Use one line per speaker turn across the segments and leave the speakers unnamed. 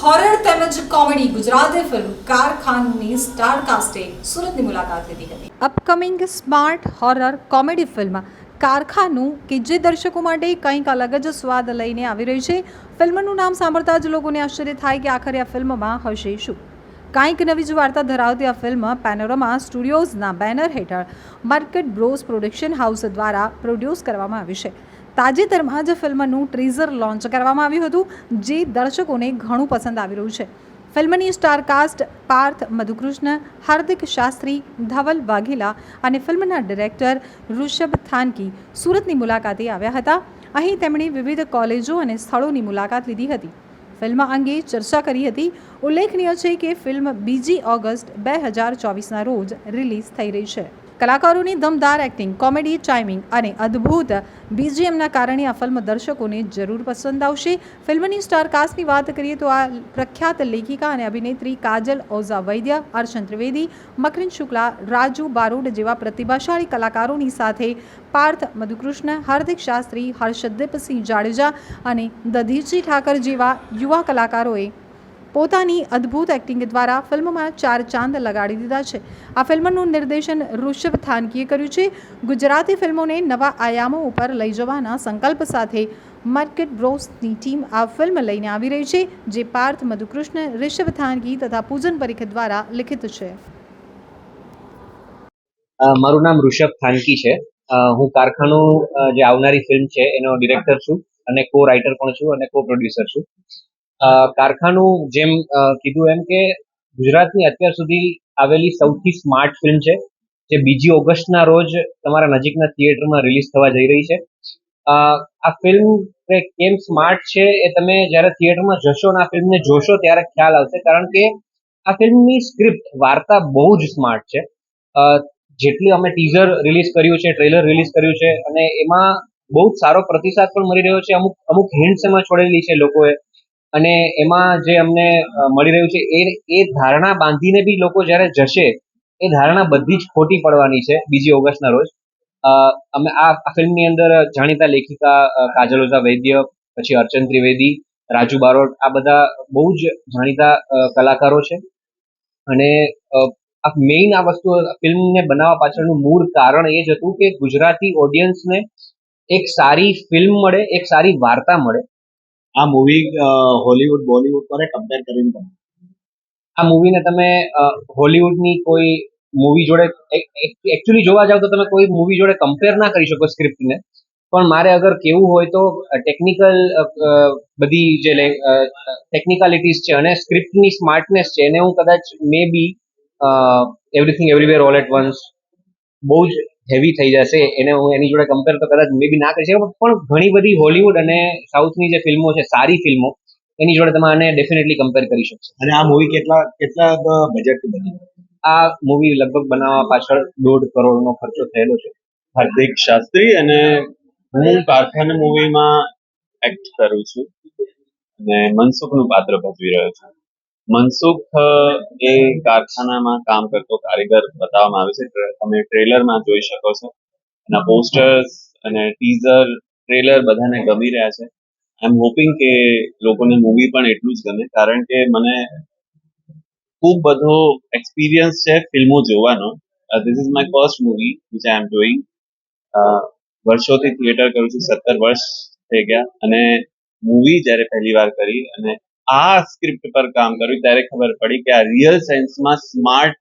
Horror તેમજ comedy Gujarati film કારખાનની star કાસ્ટે સુરતની મુલાકાત લીધી હતી. Upcoming smart horror comedy film કારખાનું કે જે દર્શકો માટે કંઈક અલગ જ સ્વાદ લઈને આવી રહી છે. ફિલ્મનું નામ સાંભળતા જ લોકોને આશ્ચર્ય થાય કે આખરે આ ફિલ્મમાં હશે શું. કાંઈક નવી જ વાર્તા ધરાવતી આ ફિલ્મ પેનોરમા સ્ટુડિયોઝના બેનર હેઠળ માર્કેટ બ્રોસ પ્રોડક્શન હાઉસ દ્વારા પ્રોડ્યુસ કરવામાં આવી છે. તાજેતરમાં જ ફિલ્મનું ટ્રીઝર લોન્ચ કરવામાં આવ્યું હતું, જે દર્શકોને ઘણું પસંદ આવી રહ્યું છે. ફિલ્મની સ્ટાર કાસ્ટ પાર્થ મધુકૃષ્ણ, હાર્દિક શાસ્ત્રી, ધવલ વાઘેલા અને ફિલ્મના ડિરેક્ટર ઋષભ થાનકી સુરતની મુલાકાતે આવ્યા હતા. અહીં તેમણે વિવિધ કોલેજો અને સ્થળોની મુલાકાત લીધી હતી. ફિલ્મ અંગે ચર્ચા કરી હતી. ઉલ્લેખનીય છે કે ફિલ્મ 2 ઓગસ્ટ 2024ના રોજ રિલીઝ થઈ રહી છે. કલાકારોની દમદાર એક્ટિંગ, કોમેડી ટાઈમિંગ અને અદ્ભુત બીજીએમના કારણે આ ફિલ્મ દર્શકોને જરૂર પસંદ આવશે. ફિલ્મની સ્ટાર કાસ્ટની વાત કરીએ તો આ પ્રખ્યાત લેખિકા અને અભિનેત્રી કાજલ ઓઝા વૈદ્ય, અર્ચન ત્રિવેદી, મકરન શુક્લા, રાજુ બારોડ જેવા પ્રતિભાશાળી કલાકારોની સાથે પાર્થ મધુકૃષ્ણ, હાર્દિક શાસ્ત્રી, હર્ષદીપસિંહ જાડેજા અને દધીચી ઠાકર જેવા યુવા કલાકારોએ પોતાની અદ્ભુત એક્ટિંગ દ્વારા ફિલ્મમાં 4 ચાંદ લગાડી દીધા છે. આ ફિલ્મનું નિર્દેશન ઋષભ થાનકીએ કર્યું છે. ગુજરાતી ફિલ્મોને નવા આયામો ઉપર લઈ જવાના સંકલ્પ સાથે માર્કેટ બ્રોસની ટીમ આ ફિલ્મ લઈને આવી રહી છે, જે પાર્થ મધુકૃષ્ણ, ઋષભ થાનકી તથા પૂજન પરીખ દ્વારા લિખિત છે.
મારું નામ ઋષભ થાનકી છે. હું કારખાનું જે આવનારી ફિલ્મ છે એનો ડિરેક્ટર છું અને કો રાઇટર પણ છું અને કો પ્રોડ્યુસર છું. કારખાનું જેમ કીધું એમ કે ગુજરાતની અત્યાર સુધી આવેલી સૌથી સ્માર્ટ ફિલ્મ છે, જે 2 ઓગસ્ટના રોજ તમારા નજીકના થિયેટરમાં રિલીઝ થવા જઈ રહી છે. આ ફિલ્મ કેમ સ્માર્ટ છે એ તમે જ્યારે થિયેટરમાં જશો અને આ ફિલ્મને જોશો ત્યારે ખ્યાલ આવશે, કારણ કે આ ફિલ્મની સ્ક્રિપ્ટ, વાર્તા બહુ જ સ્માર્ટ છે. જેટલી અમે ટીઝર રિલીઝ કર્યું છે, ટ્રેલર રિલીઝ કર્યું છે અને એમાં બહુ જ સારો પ્રતિસાદ પણ મળી રહ્યો છે. અમુક હિન્ટ્સ એમાં છોડેલી છે લોકોએ, અને એમાં જે અમને મળી રહ્યું છે એ ધારણા બાંધીને બી લોકો જ્યારે જશે, એ ધારણા બધી જ ખોટી પડવાની છે 2 ઓગસ્ટના રોજ. અમે આ ફિલ્મની અંદર જાણીતા લેખિકા કાજલ ઓઝા વૈદ્ય, પછી અર્ચન ત્રિવેદી, રાજુ બારોટ, આ બધા બહુ જ જાણીતા કલાકારો છે. અને મેઇન આ વસ્તુ ફિલ્મને બનાવવા પાછળનું મૂળ કારણ એ જ હતું કે ગુજરાતી ઓડિયન્સને એક સારી ફિલ્મ મળે, એક સારી વાર્તા મળે.
આ મૂવી હોલીવુડ બોલીવુડ પર કમ્પેર કરીને બને.
આ મૂવીને તમે હોલીવુડની કોઈ મૂવી જોડે એકચ્યુઅલી જોવા જાવ તો તમે કોઈ મૂવી જોડે કમ્પેર ના કરી શકો સ્ક્રિપ્ટને. પણ મારે અગર કેવું હોય તો ટેકનિકલ બધી જે ટેકનિકાલિટીઝ છે અને સ્ક્રિપ્ટની સ્માર્ટનેસ છે એને હું કદાચ may be everything everywhere all at once બહુ જ હેવી થઈ જશે, એને હું એની જોડે કમ્પેર તો કદાચ મે બી ના કરી શકું. પણ ઘણી બધી હોલીવુડ અને સાઉથની જે ફિલ્મો છે, સારી ફિલ્મો, એની જોડે તમે આને ડેફિનેટલી કમ્પેર કરી શકશો.
અને આ મૂવી કેટલા બજેટથી બની?
આ મૂવી લગભગ બનાવવા પાછળ 1.5 કરોડનો ખર્ચો થયેલો છે.
હાર્દિક શાસ્ત્રી અને હું કારખાના મૂવીમાં એક્ટ કરું છું અને મનસુખનું પાત્ર ભજવી રહ્યો છું. મનસુખ એ કારખાનામાં કામ કરતો કારીગર બતાવવામાં આવે છે. તમે ટ્રેલરમાં જોઈ શકો છો. એના પોસ્ટર્સ અને ટીઝર, ટ્રેલર બધાને ગમી રહ્યા છે. આઈ એમ હોપિંગ કે લોકોને મૂવી પણ એટલું જ ગમે, કારણ કે મને ખૂબ બધો એક્સપિરિયન્સ છે ફિલ્મો જોવાનો. This is my first movie which I am doing. વર્ષોથી થિયેટર કરું છું, 17 વર્ષ થઈ ગયા. અને મૂવી જ્યારે પહેલી વાર કરી અને આ સ્ક્રિપ્ટ પર કામ કર્યું ત્યારે ખબર પડી કે આ રિયલ સેન્સમાં સ્માર્ટ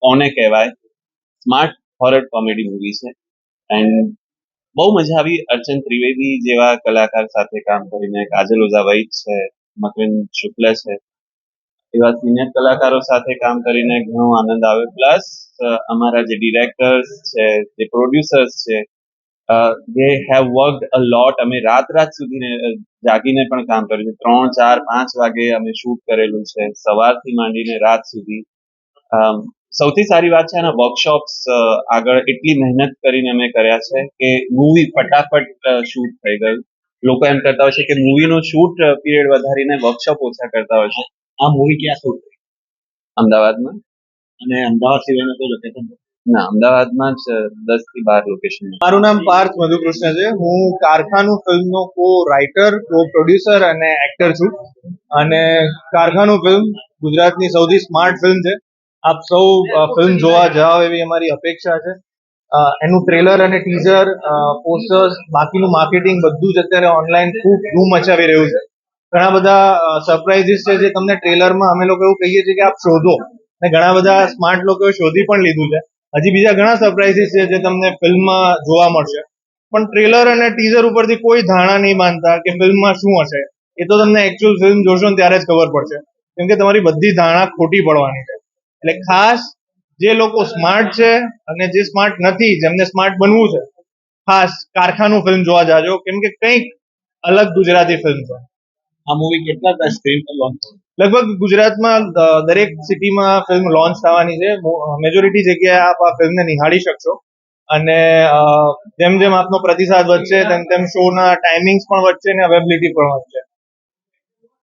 કોને કહેવાય. સ્માર્ટ હોરર કોમેડી મૂવી છે એન્ડ બહુ મજા આવી. અર્ચન ત્રિવેદી જેવા કલાકાર સાથે કામ કરીને, કાજલ ઓઝા વૈદ છે, મકરન શુક્લા છે, એવા સિનિયર કલાકારો સાથે કામ કરીને ઘણો આનંદ આવ્યો. પ્લસ અમારા જે ડિરેક્ટર્સ છે, જે પ્રોડ્યુસર્સ છે, they have worked a lot. અમે રાત સુધી જાગીને પણ કામ કર્યું છે. 3, 4, 5 વાગે અમે શૂટ કરેલું છે, સવારથી માંડીને રાત સુધી. સૌથી સારી વાત છે આના વર્કશોપ્સ આગળ એટલી મહેનત કરીને અમે કર્યા છે કે મૂવી ફટાફટ શૂટ થઈ ગયું. લોકો એમ કરતા હોય છે કે મૂવીનો શૂટ પીરિયડ વધારીને વર્કશોપ ઓછા કરતા હોય છે. આ મૂવી ક્યાં શૂટ થઈ?
અમદાવાદમાં.
અને અમદાવાદ સિવાયનો કોઈ લોકેશન? ના, અમદાવાદમાં જ 10 થી 12 લોકેશન.
મારું નામ પાર્થ મધુકૃષ્ણ છે. હું કારખાનું ફિલ્મનો કો રાઇટર, કો પ્રોડ્યુસર અને એક્ટર છું. અને કારખાનું ફિલ્મ ગુજરાતની સૌથી સ્માર્ટ ફિલ્મ છે. આપ સૌ ફિલ્મ જોવા જાઓ એવી અમારી અપેક્ષા છે. એનું ટ્રેલર અને ટીઝર, પોસ્ટર્સ, બાકીનું માર્કેટિંગ બધું જ અત્યારે ઓનલાઈન ખૂબ ધૂમ મચાવી રહ્યું છે. ઘણા બધા સરપ્રાઇઝીસ છે જે તમને ટ્રેલરમાં અમે લોકો એવું કહીએ છીએ કે આપ શોધો, અને ઘણા બધા સ્માર્ટ લોકોએ શોધી પણ લીધું છે. હજી બીજા ઘણા સરપ્રાઇઝીસ છે જે તમને ફિલ્મમાં જોવા મળશે. પણ ટ્રેલર અને ટીઝર ઉપરથી કોઈ ધારણા નહીં બાંધતા કે ફિલ્મમાં શું હશે. એ તો તમને એકચ્યુઅલ ફિલ્મ જોશો ને ત્યારે જ ખબર પડશે, કેમ કે તમારી બધી ધારણા ખોટી પડવાની છે. એટલે ખાસ જે લોકો સ્માર્ટ છે અને જે સ્માર્ટ નથી, જેમને સ્માર્ટ બનવું છે, ખાસ કારખાનું ફિલ્મ જોવા જાજો, કેમ કે કંઈક અલગ ગુજરાતી ફિલ્મ છે.
આ મૂવી કેટલા સ્ક્રીન પર લોન્ચ થશે?
લગભગ ગુજરાતમાં દરેક સિટીમાં ફિલ્મ લોન્ચ થવાની છે. મેજોરિટી જગ્યાએ આપ આ ફિલ્મને નિહાળી શકશો. અને જેમ જેમ આપનો પ્રતિસાદ વધશે તેમ તેમ શોના ટાઈમિંગ્સ પણ વધશે અને અવેબિલિટી પણ વધશે.